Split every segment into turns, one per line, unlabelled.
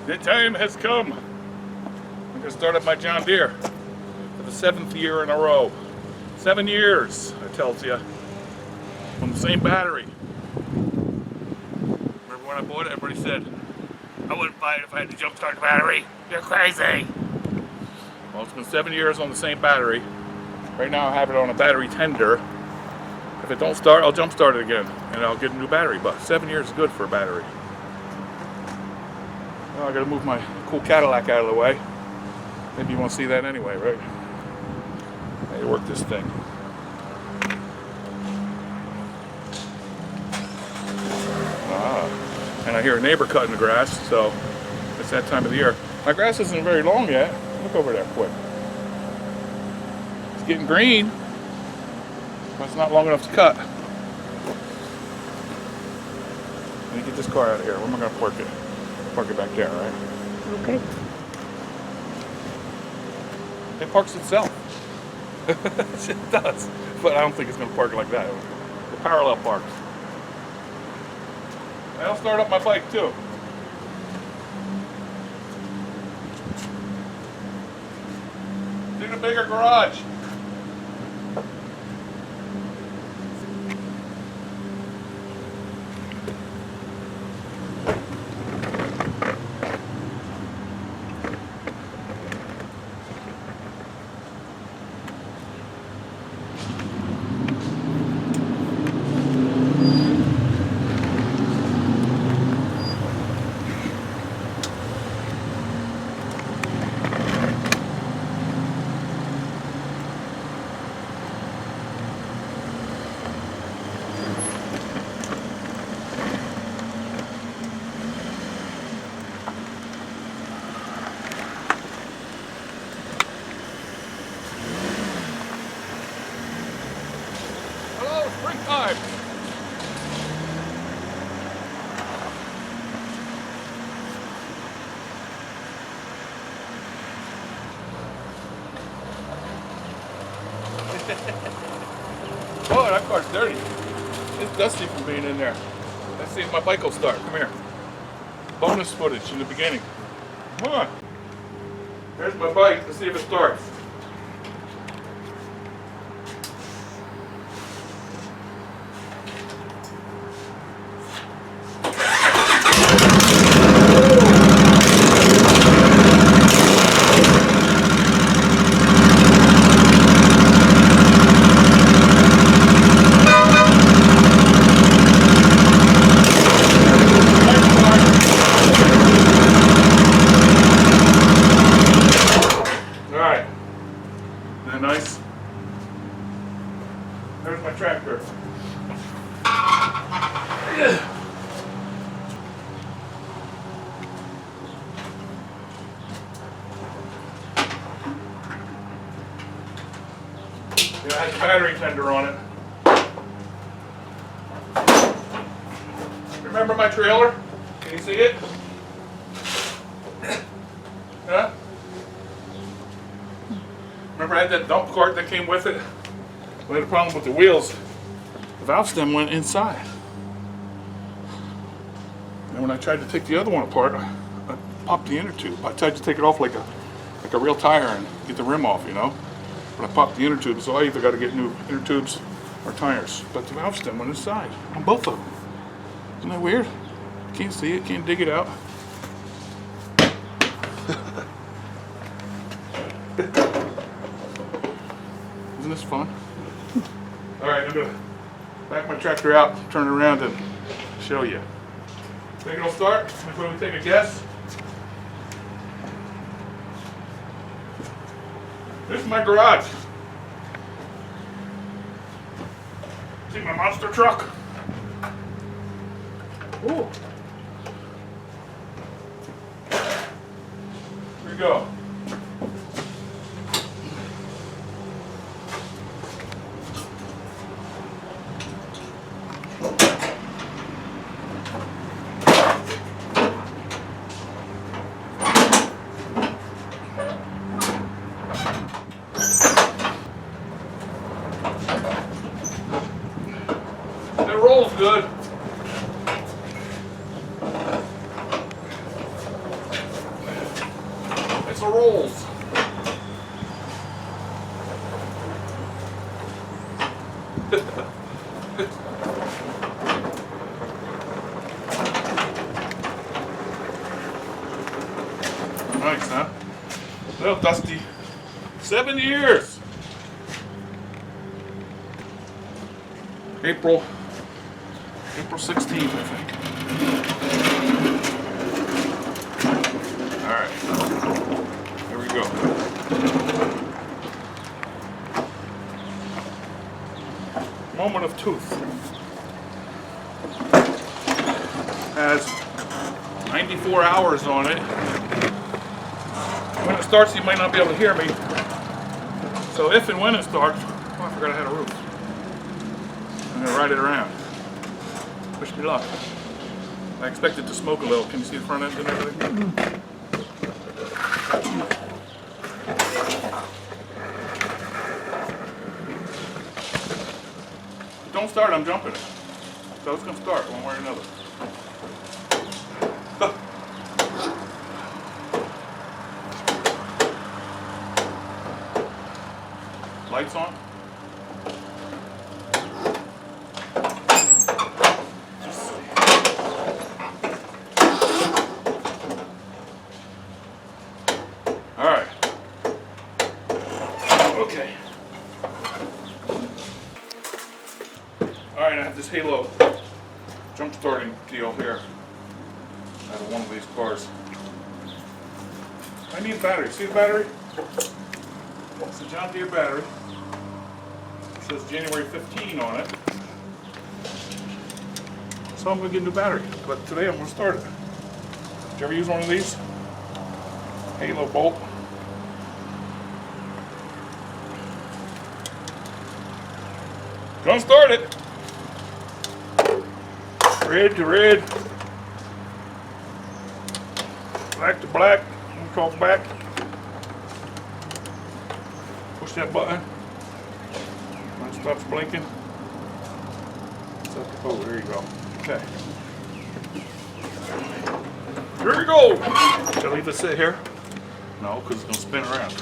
The time has come. I'm going to start up my John Deere for the 7th year in a row. 7 years, I tells you, from the same battery. Remember when I bought it, everybody said, I wouldn't buy it if I had to jumpstart the battery. You're crazy. Well, it's been 7 years on the same battery. Right now I have it on a battery tender. If it don't start, I'll jumpstart it again and I'll get a new battery. But 7 years is good for a battery. Well, I gotta move my cool Cadillac out of the way. Maybe you want to see that anyway, right? I need to work this thing. And I hear a neighbor cutting the grass, so it's that time of the year. My grass isn't very long yet. Look over there quick. It's getting green, but it's not long enough to cut. Let me get this car out of here. Where am I going to park it? Park it back there, right?
Okay.
It parks itself. It does. But I don't think it's going to park like that. The parallel parks. I'll start up my bike too. Need a bigger garage. Springtime! Oh, that car's dirty. It's dusty from being in there. Let's see if my bike will start. Come here. Bonus footage in the beginning. Come on. There's my bike. Let's see if it starts. Isn't that nice? There's my tractor. It has a battery tender on it. Remember my trailer? Can you see it? Huh? Remember I had that dump cart that came with it? We had a problem with the wheels. The valve stem went inside. And when I tried to take the other one apart, I popped the inner tube. I tried to take it off like a real tire and get the rim off, you know? But I popped the inner tube, so I either got to get new inner tubes or tires. But the valve stem went inside on both of them. Isn't that weird? Can't see it, can't dig it out. Isn't this fun? Alright, I'm going to back my tractor out, turn it around and show you. Think it'll start before we take a guess? This is my garage. See my monster truck? Ooh. Here we go. It rolls good. Dusty. 7 years. April 16th, I think. All right, here we go. Moment of truth. Has 94 hours on it. When it starts, you might not be able to hear me. So if and when it starts, oh, I forgot I had a roof. I'm gonna ride it around. Wish me luck. I expect it to smoke a little. Can you see the front end and everything? Don't start, I'm jumping it. So it's gonna start one way or another. Lights on. All right. Okay. All right, I have this Halo jump starting deal here out of one of these cars. I need a battery. See the battery? It's a John Deere battery. It says January 15 on it. So I'm going to get a new battery. But today I'm going to start it. Did you ever use one of these? Halo bolt. Gonna start it. Red to red. Black to black. I'm gonna talk back. Push that button. When it stops blinking. Oh, there you go. Okay. Here we go. Should I leave this sit here? No, because it's going to spin around.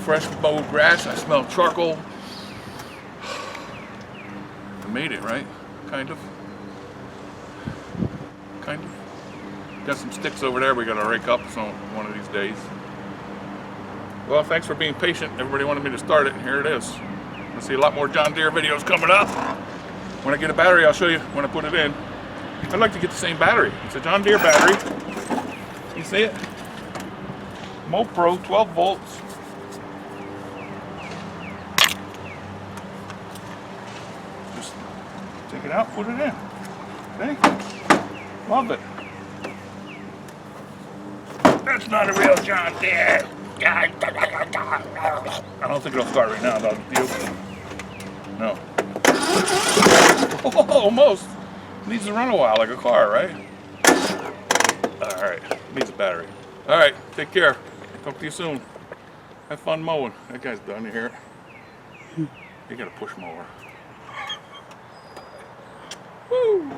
fresh mowed grass. I smell charcoal. I made it, right? Kind of. Kind of. Got some sticks over there we gotta rake up one of these days. Well, thanks for being patient. Everybody wanted me to start it, and here it is. You'll see a lot more John Deere videos coming up. When I get a battery, I'll show you when I put it in. I'd like to get the same battery. It's a John Deere battery. You see it? MoPro, 12 volts. Just take it out, put it in. Okay? Love it. That's not a real John Deere. I don't think it'll start right now, though. No. Oh, almost. Needs to run a while, like a car, right? Alright. Needs a battery. Alright. Take care. Talk to you soon. Have fun mowing. That guy's done here. You got a push mower. Woo!